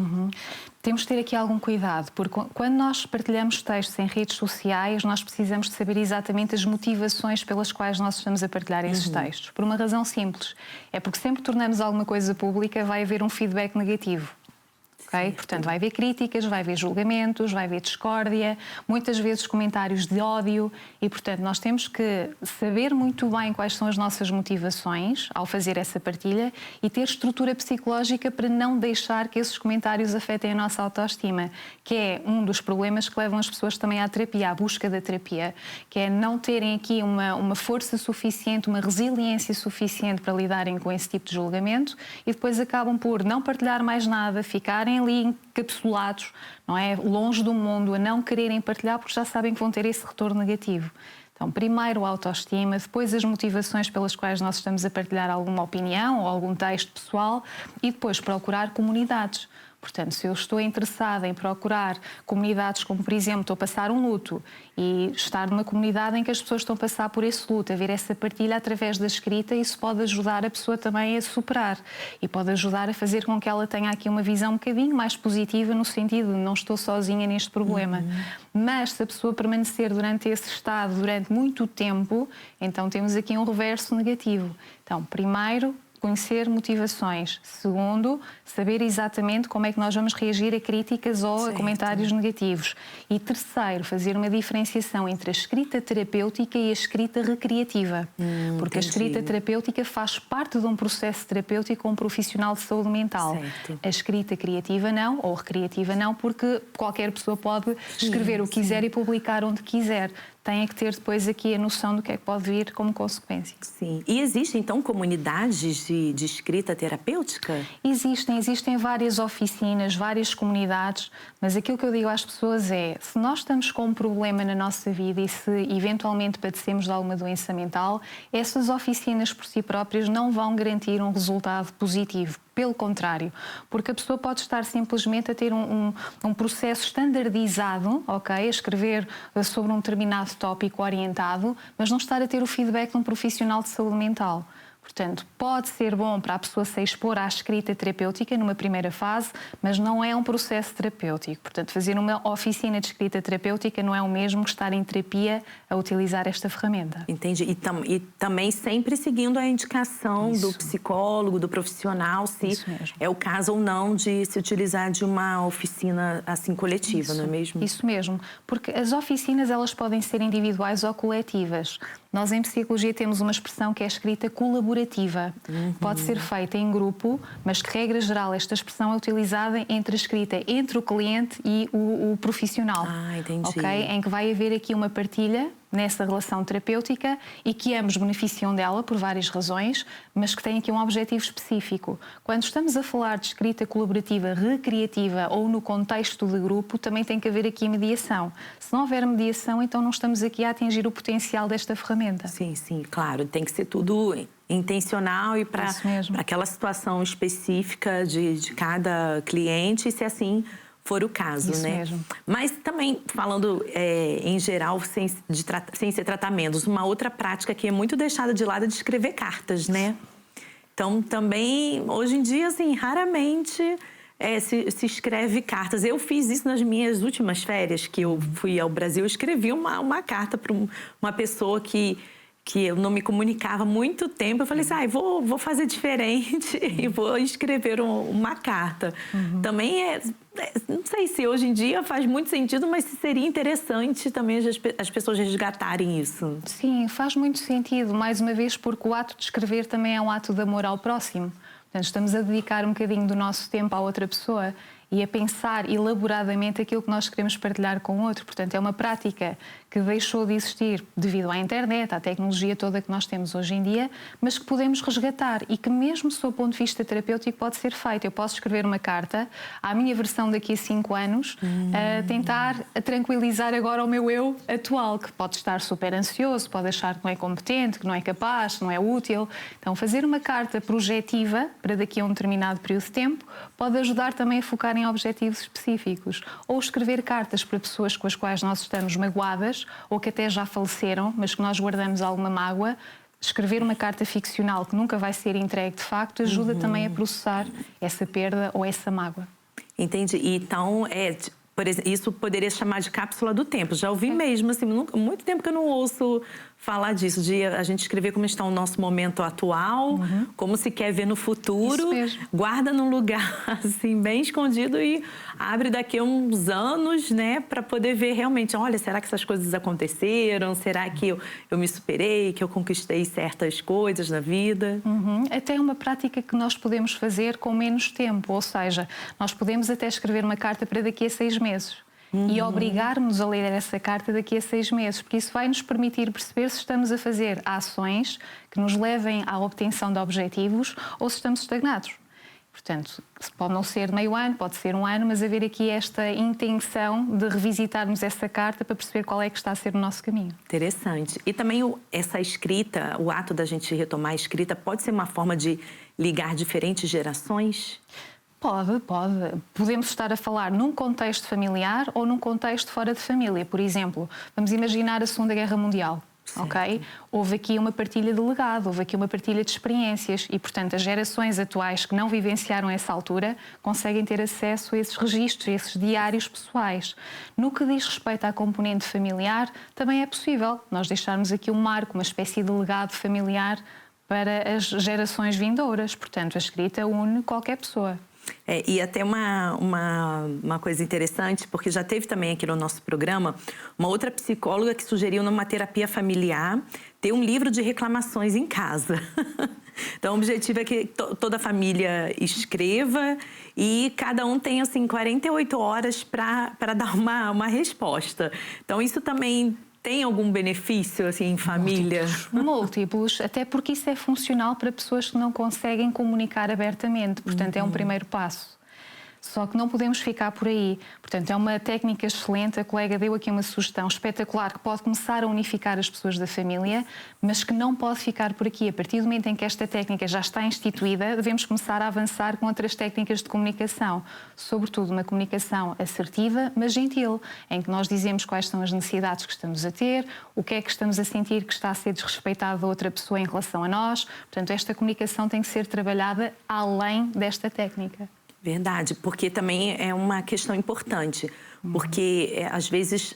Temos de ter aqui algum cuidado, porque quando nós partilhamos textos em redes sociais, nós precisamos de saber exatamente as motivações pelas quais nós estamos a partilhar esses textos. Por uma razão simples, é porque sempre que tornamos alguma coisa pública vai haver um feedback negativo. Okay? Portanto, vai haver críticas, vai haver julgamentos, vai haver discórdia, muitas vezes comentários de ódio e, portanto, nós temos que saber muito bem quais são as nossas motivações ao fazer essa partilha e ter estrutura psicológica para não deixar que esses comentários afetem a nossa autoestima, que é um dos problemas que levam as pessoas também à terapia, à busca da terapia, que é não terem aqui uma força suficiente, uma resiliência suficiente para lidarem com esse tipo de julgamento e depois acabam por não partilhar mais nada, ficarem ali encapsulados, não é? Longe do mundo, a não quererem partilhar porque já sabem que vão ter esse retorno negativo. Então, primeiro a autoestima, depois as motivações pelas quais nós estamos a partilhar alguma opinião ou algum texto pessoal e depois procurar comunidades. Portanto, se eu estou interessada em procurar comunidades como, por exemplo, estou a passar um luto e estar numa comunidade em que as pessoas estão a passar por esse luto, a ver essa partilha através da escrita, isso pode ajudar a pessoa também a superar e pode ajudar a fazer com que ela tenha aqui uma visão um bocadinho mais positiva no sentido de não estou sozinha neste problema. Mas se a pessoa permanecer durante esse estado durante muito tempo, então temos aqui um reverso negativo. Então, primeiro, conhecer motivações. Segundo, saber exatamente como é que nós vamos reagir a críticas ou a comentários negativos. E terceiro, fazer uma diferenciação entre a escrita terapêutica e a escrita recreativa. Porque a escrita terapêutica faz parte de um processo terapêutico com um profissional de saúde mental. Certo. A escrita criativa não, ou recreativa não, porque qualquer pessoa pode escrever o que quiser e publicar onde quiser. Tem que ter depois aqui a noção do que é que pode vir como consequência. Sim. E existem, então, comunidades de escrita terapêutica? Existem várias oficinas, várias comunidades, mas aquilo que eu digo às pessoas é, se nós estamos com um problema na nossa vida e se eventualmente padecemos de alguma doença mental, essas oficinas por si próprias não vão garantir um resultado positivo. Pelo contrário, porque a pessoa pode estar simplesmente a ter um processo standardizado, ok, a escrever sobre um determinado tópico orientado, mas não estar a ter o feedback de um profissional de saúde mental. Portanto, pode ser bom para a pessoa se expor à escrita terapêutica numa primeira fase, mas não é um processo terapêutico. Portanto, fazer uma oficina de escrita terapêutica não é o mesmo que estar em terapia a utilizar esta ferramenta. Entendi. E também sempre seguindo a indicação do psicólogo, do profissional, se é o caso ou não de se utilizar de uma oficina assim coletiva, não é mesmo? Isso mesmo. Porque as oficinas elas podem ser individuais ou coletivas. Nós em psicologia temos uma expressão que é a escrita colaborativa. Pode ser feita em grupo, mas que regra geral esta expressão é utilizada entre a escrita entre o cliente e o profissional. Ah, entendi. Okay? Em que vai haver aqui uma partilha nessa relação terapêutica e que ambos beneficiam dela por várias razões, mas que tem aqui um objetivo específico. Quando estamos a falar de escrita colaborativa, recreativa ou no contexto de grupo, também tem que haver aqui mediação. Se não houver mediação, então não estamos aqui a atingir o potencial desta ferramenta. Sim, claro. Tem que ser tudo intencional e para aquela situação específica de cada cliente, se assim for o caso, Isso né? mesmo. Mas também, falando em geral, sem ser tratamentos, uma outra prática que é muito deixada de lado é de escrever cartas, né? Então, também, hoje em dia, assim, raramente se escreve cartas. Eu fiz isso nas minhas últimas férias, que eu fui ao Brasil, eu escrevi uma carta para uma pessoa que eu não me comunicava há muito tempo. Eu falei assim, vou fazer diferente e vou escrever uma carta. Também não sei se hoje em dia faz muito sentido, mas seria interessante também as pessoas resgatarem isso. Sim, faz muito sentido, mais uma vez, porque o ato de escrever também é um ato de amor ao próximo. Portanto, estamos a dedicar um bocadinho do nosso tempo à outra pessoa e a pensar elaboradamente aquilo que nós queremos partilhar com o outro. Portanto, é uma prática que deixou de existir devido à internet, à tecnologia toda que nós temos hoje em dia, mas que podemos resgatar e que mesmo sob o ponto de vista terapêutico pode ser feito. Eu posso escrever uma carta à minha versão daqui a 5 anos, a tentar tranquilizar agora o meu eu atual, que pode estar super ansioso, pode achar que não é competente, que não é capaz, que não é útil. Então, fazer uma carta projetiva para daqui a um determinado período de tempo pode ajudar também a focar em objetivos específicos. Ou escrever cartas para pessoas com as quais nós estamos magoadas ou que até já faleceram, mas que nós guardamos alguma mágoa. Escrever uma carta ficcional que nunca vai ser entregue de facto ajuda também a processar essa perda ou essa mágoa. Entendi. Então, por exemplo, isso poderia chamar de cápsula do tempo. Já ouvi mesmo, assim, muito tempo que eu não ouço falar disso, de a gente escrever como está o nosso momento atual, como se quer ver no futuro, Isso mesmo. guarda num lugar assim bem escondido e abre daqui a uns anos, né, para poder ver realmente, olha, será que essas coisas aconteceram? Será que eu me superei, que eu conquistei certas coisas na vida? Até é uma prática que nós podemos fazer com menos tempo, ou seja, nós podemos até escrever uma carta para daqui a 6 meses. E obrigar-nos a ler essa carta daqui a 6 meses, porque isso vai nos permitir perceber se estamos a fazer ações que nos levem à obtenção de objetivos ou se estamos estagnados. Portanto, pode não ser meio ano, pode ser um ano, mas haver aqui esta intenção de revisitarmos essa carta para perceber qual é que está a ser o nosso caminho. Interessante. E também essa escrita, o ato da gente retomar a escrita, pode ser uma forma de ligar diferentes gerações? Pode. Podemos estar a falar num contexto familiar ou num contexto fora de família. Por exemplo, vamos imaginar a Segunda Guerra Mundial. Ok? Houve aqui uma partilha de legado, houve aqui uma partilha de experiências e, portanto, as gerações atuais que não vivenciaram essa altura conseguem ter acesso a esses registros, a esses diários pessoais. No que diz respeito à componente familiar, também é possível nós deixarmos aqui um marco, uma espécie de legado familiar para as gerações vindouras. Portanto, a escrita une qualquer pessoa. E até uma coisa interessante, porque já teve também aqui no nosso programa uma outra psicóloga que sugeriu numa terapia familiar ter um livro de reclamações em casa. Então, o objetivo é que toda a família escreva e cada um tenha, assim, 48 horas para dar uma resposta. Então, isso também tem algum benefício, assim, em família? Múltiplos, até porque isso é funcional para pessoas que não conseguem comunicar abertamente. Portanto, é um primeiro passo. Só que não podemos ficar por aí. Portanto, é uma técnica excelente. A colega deu aqui uma sugestão espetacular que pode começar a unificar as pessoas da família, mas que não pode ficar por aqui. A partir do momento em que esta técnica já está instituída, devemos começar a avançar com outras técnicas de comunicação. Sobretudo uma comunicação assertiva, mas gentil, em que nós dizemos quais são as necessidades que estamos a ter, o que é que estamos a sentir que está a ser desrespeitado da outra pessoa em relação a nós. Portanto, esta comunicação tem que ser trabalhada além desta técnica. Verdade, porque também é uma questão importante, porque às vezes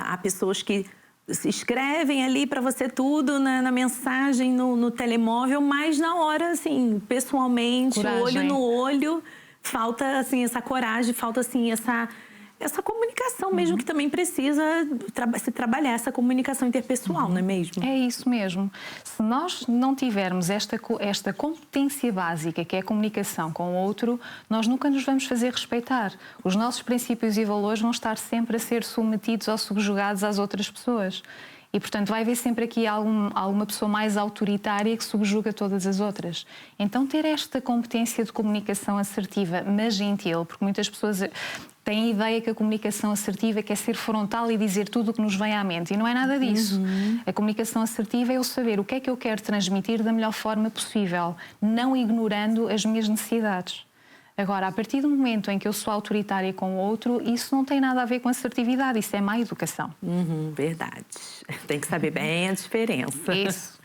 há pessoas que se escrevem ali para você tudo na mensagem, no telemóvel, mas na hora, assim, pessoalmente, Coragem. olho no olho, falta, assim, essa coragem, falta, assim, essa comunicação mesmo, que também precisa se trabalhar essa comunicação interpessoal, não é mesmo? É isso mesmo. Se nós não tivermos esta competência básica, que é a comunicação com o outro, nós nunca nos vamos fazer respeitar. Os nossos princípios e valores vão estar sempre a ser submetidos ou subjugados às outras pessoas. E, portanto, vai haver sempre aqui alguma pessoa mais autoritária que subjuga todas as outras. Então, ter esta competência de comunicação assertiva, mas gentil, porque muitas pessoas têm a ideia que a comunicação assertiva quer ser frontal e dizer tudo o que nos vem à mente. E não é nada disso. A comunicação assertiva é eu saber o que é que eu quero transmitir da melhor forma possível, não ignorando as minhas necessidades. Agora, a partir do momento em que eu sou autoritária com o outro, isso não tem nada a ver com assertividade, isso é má educação. Verdade. Tem que saber bem a diferença. Isso.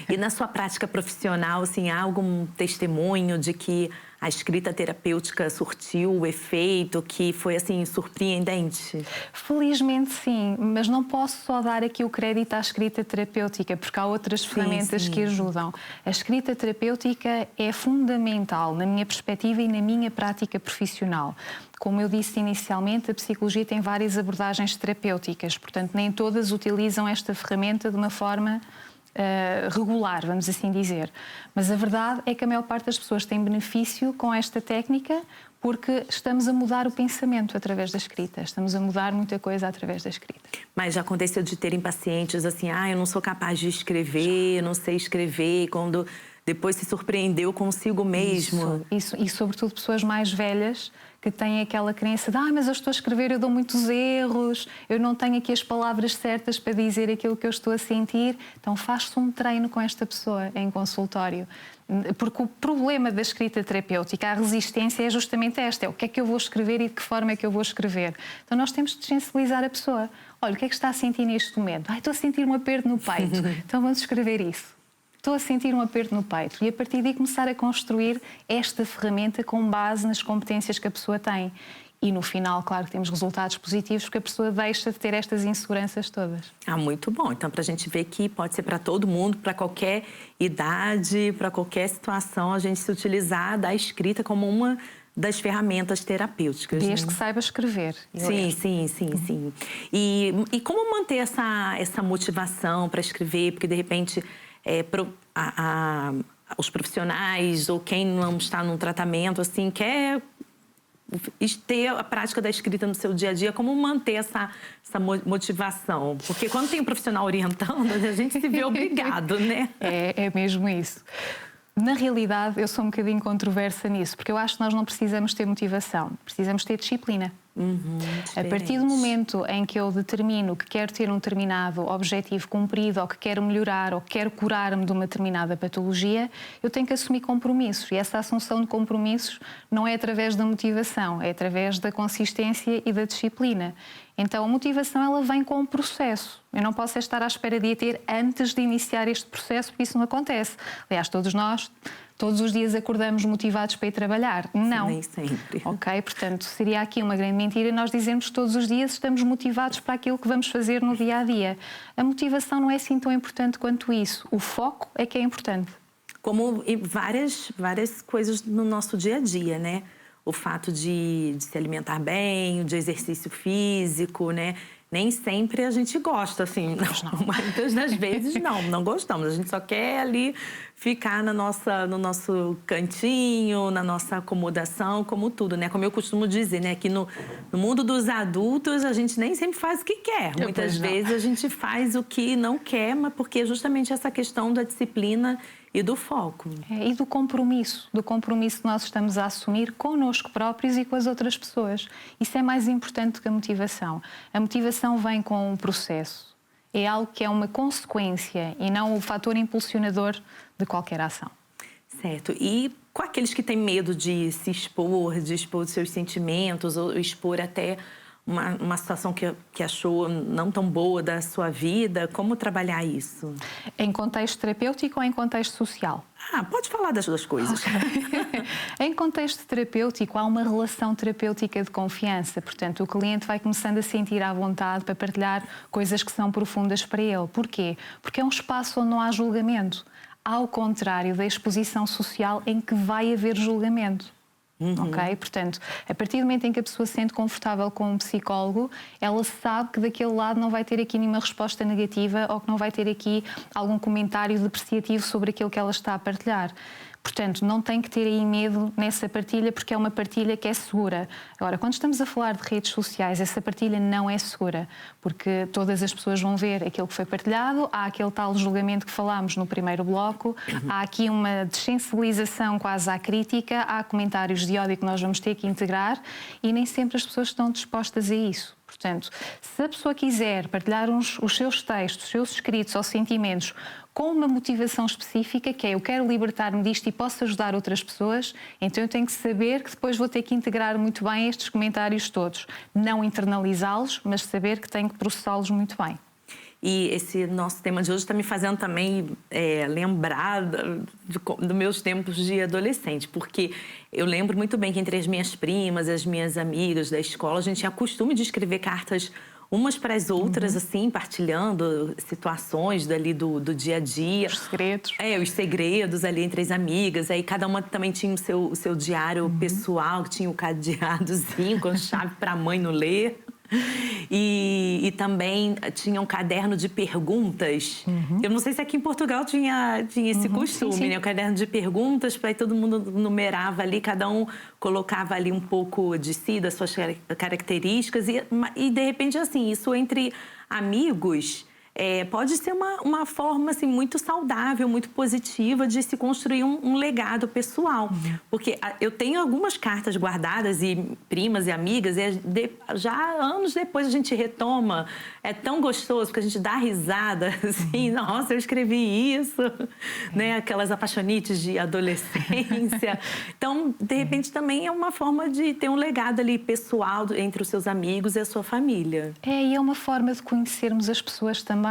E na sua prática profissional, assim, há algum testemunho de que a escrita terapêutica surtiu o efeito que foi, assim, surpreendente? Felizmente sim, mas não posso só dar aqui o crédito à escrita terapêutica, porque há outras ferramentas que ajudam. A escrita terapêutica é fundamental na minha perspectiva e na minha prática profissional. Como eu disse inicialmente, a psicologia tem várias abordagens terapêuticas, portanto nem todas utilizam esta ferramenta de uma forma regular, vamos assim dizer. Mas a verdade é que a maior parte das pessoas tem benefício com esta técnica porque estamos a mudar o pensamento através da escrita, estamos a mudar muita coisa através da escrita. Mas já aconteceu de terem pacientes assim, eu não sou capaz de escrever, eu não sei escrever, quando depois se surpreendeu consigo mesmo. Isso. E sobretudo pessoas mais velhas que têm aquela crença de mas eu estou a escrever, eu dou muitos erros, eu não tenho aqui as palavras certas para dizer aquilo que eu estou a sentir. Então faz-se um treino com esta pessoa em consultório. Porque o problema da escrita terapêutica, a resistência é justamente esta, é o que é que eu vou escrever e de que forma é que eu vou escrever. Então nós temos de sensibilizar a pessoa. Olha, o que é que está a sentir neste momento? Estou a sentir um aperto no peito. Então vamos escrever isso. estou a sentir um aperto no peito. E a partir daí começar a construir esta ferramenta com base nas competências que a pessoa tem. E no final, claro que temos resultados positivos, porque a pessoa deixa de ter estas inseguranças todas. Muito bom. Então, para a gente ver que pode ser para todo mundo, para qualquer idade, para qualquer situação, a gente se utilizar da escrita como uma das ferramentas terapêuticas. Desde que saiba escrever. Sim. E como manter essa motivação para escrever? Porque, de repente, os profissionais ou quem não está num tratamento, assim, quer ter a prática da escrita no seu dia a dia, como manter essa motivação? Porque quando tem um profissional orientando, a gente se vê obrigado, né? É mesmo isso. Na realidade, eu sou um bocadinho controversa nisso, porque eu acho que nós não precisamos ter motivação, precisamos ter disciplina. A partir do momento em que eu determino que quero ter um determinado objetivo cumprido, ou que quero melhorar, ou que quero curar-me de uma determinada patologia, eu tenho que assumir compromissos. E essa assunção de compromissos não é através da motivação, é através da consistência e da disciplina. Então, a motivação, ela vem com um processo. Eu não posso estar à espera de a ter antes de iniciar este processo, porque isso não acontece. Aliás, todos nós, todos os dias acordamos motivados para ir trabalhar. Não. Nem sempre. Ok? Portanto, seria aqui uma grande mentira nós dizermos que todos os dias estamos motivados para aquilo que vamos fazer no dia-a-dia. A motivação não é assim tão importante quanto isso. O foco é que é importante. Como várias coisas no nosso dia-a-dia, né? O fato de se alimentar bem, de exercício físico, né? Nem sempre a gente gosta, assim. Muitas das vezes não gostamos. A gente só quer ali ficar no nosso cantinho, na nossa acomodação, como tudo, né? Como eu costumo dizer, né? Que no mundo dos adultos, a gente nem sempre faz o que quer. Muitas vezes a gente faz o que não quer, mas porque é justamente essa questão da disciplina e do foco. E do compromisso que nós estamos a assumir connosco próprios e com as outras pessoas. Isso é mais importante do que a motivação. A motivação vem com um processo. É algo que é uma consequência e não o fator impulsionador de qualquer ação. Certo. E com aqueles que têm medo de se expor, de expor os seus sentimentos ou expor até uma situação que achou não tão boa da sua vida, como trabalhar isso? Em contexto terapêutico ou em contexto social? Pode falar das duas coisas. Okay. Em contexto terapêutico, há uma relação terapêutica de confiança. Portanto, o cliente vai começando a sentir à vontade para partilhar coisas que são profundas para ele. Porquê? Porque é um espaço onde não há julgamento. Ao contrário da exposição social em que vai haver julgamento. Ok? Portanto, a partir do momento em que a pessoa se sente confortável com um psicólogo, ela sabe que daquele lado não vai ter aqui nenhuma resposta negativa ou que não vai ter aqui algum comentário depreciativo sobre aquilo que ela está a partilhar. Portanto, não tem que ter aí medo nessa partilha, porque é uma partilha que é segura. Agora, quando estamos a falar de redes sociais, essa partilha não é segura, porque todas as pessoas vão ver aquilo que foi partilhado, há aquele tal julgamento que falámos no primeiro bloco, há aqui uma dessensibilização quase à crítica, há comentários de ódio que nós vamos ter que integrar e nem sempre as pessoas estão dispostas a isso. Portanto, se a pessoa quiser partilhar os seus textos, os seus escritos ou sentimentos com uma motivação específica, que é eu quero libertar-me disto e posso ajudar outras pessoas, então eu tenho que saber que depois vou ter que integrar muito bem estes comentários todos. Não internalizá-los, mas saber que tenho que processá-los muito bem. E esse nosso tema de hoje está me fazendo também lembrar dos meus tempos de adolescente, porque eu lembro muito bem que entre as minhas primas, as minhas amigas da escola, a gente tinha costume de escrever cartas umas para as outras, assim, partilhando situações dali do dia a dia. Os segredos. Os segredos ali entre as amigas. Aí cada uma também tinha o seu diário pessoal, que tinha o cadeadozinho com chave para a mãe não ler. E também tinha um caderno de perguntas. Eu não sei se aqui em Portugal tinha esse costume, sim. né? O caderno de perguntas, para aí todo mundo numerava ali, cada um colocava ali um pouco de si, das suas características. E de repente, assim, isso entre amigos pode ser uma forma assim, muito saudável, muito positiva de se construir um legado pessoal. Porque eu tenho algumas cartas guardadas e primas e amigas, e já anos depois a gente retoma. É tão gostoso, porque a gente dá risada, assim, nossa, eu escrevi isso, né? Aquelas apaixonites de adolescência. Então, de repente, também é uma forma de ter um legado ali pessoal entre os seus amigos e a sua família. E é uma forma de conhecermos as pessoas também.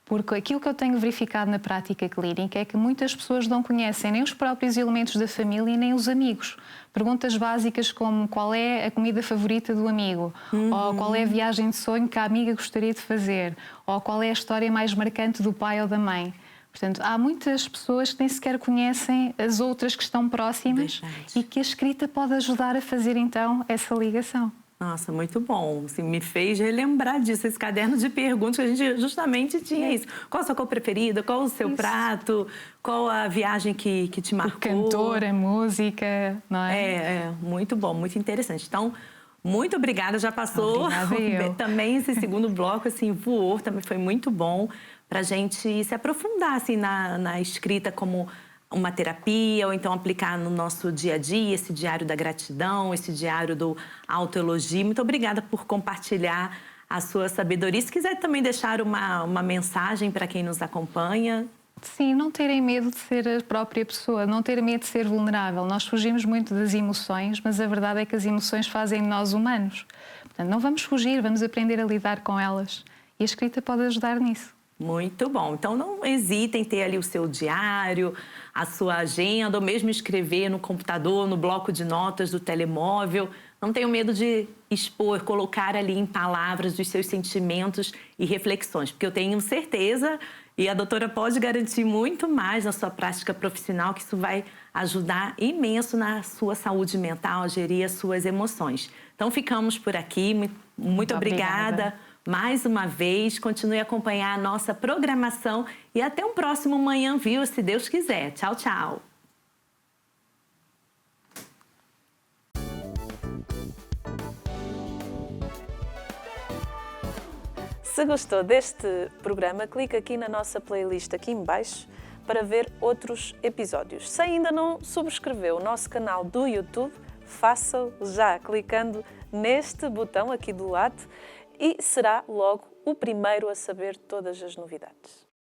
Porque aquilo que eu tenho verificado na prática clínica é que muitas pessoas não conhecem nem os próprios elementos da família nem os amigos. Perguntas básicas como qual é a comida favorita do amigo, ou qual é a viagem de sonho que a amiga gostaria de fazer, ou qual é a história mais marcante do pai ou da mãe. Portanto, há muitas pessoas que nem sequer conhecem as outras que estão próximas. Verdade. E que a escrita pode ajudar a fazer então essa ligação. Nossa, muito bom. Assim, me fez relembrar disso, esse caderno de perguntas que a gente justamente tinha isso. Qual a sua cor preferida? Qual o seu prato? Qual a viagem que te marcou? O cantor, a música, não é? Muito bom, muito interessante. Então, muito obrigada. Já passou também esse segundo bloco, assim, voou, também foi muito bom para a gente se aprofundar assim, na escrita como uma terapia, ou então aplicar no nosso dia a dia, esse diário da gratidão, esse diário do autoelogio. Muito obrigada por compartilhar a sua sabedoria. Se quiser também deixar uma mensagem para quem nos acompanha. Sim, não terem medo de ser a própria pessoa, não ter medo de ser vulnerável. Nós fugimos muito das emoções, mas a verdade é que as emoções fazem de nós humanos. Portanto, não vamos fugir, vamos aprender a lidar com elas. E a escrita pode ajudar nisso. Muito bom. Então, não hesitem em ter ali o seu diário, a sua agenda, ou mesmo escrever no computador, no bloco de notas do telemóvel. Não tenham medo de expor, colocar ali em palavras os seus sentimentos e reflexões, porque eu tenho certeza, e a doutora pode garantir muito mais na sua prática profissional, que isso vai ajudar imenso na sua saúde mental, a gerir as suas emoções. Então, ficamos por aqui. Muito obrigada. Mais uma vez, continue a acompanhar a nossa programação e até um próximo Manhã Viva, se Deus quiser. Tchau, tchau! Se gostou deste programa, clica aqui na nossa playlist aqui em baixo para ver outros episódios. Se ainda não subscreveu o nosso canal do YouTube, faça-o já clicando neste botão aqui do lado e será logo o primeiro a saber todas as novidades.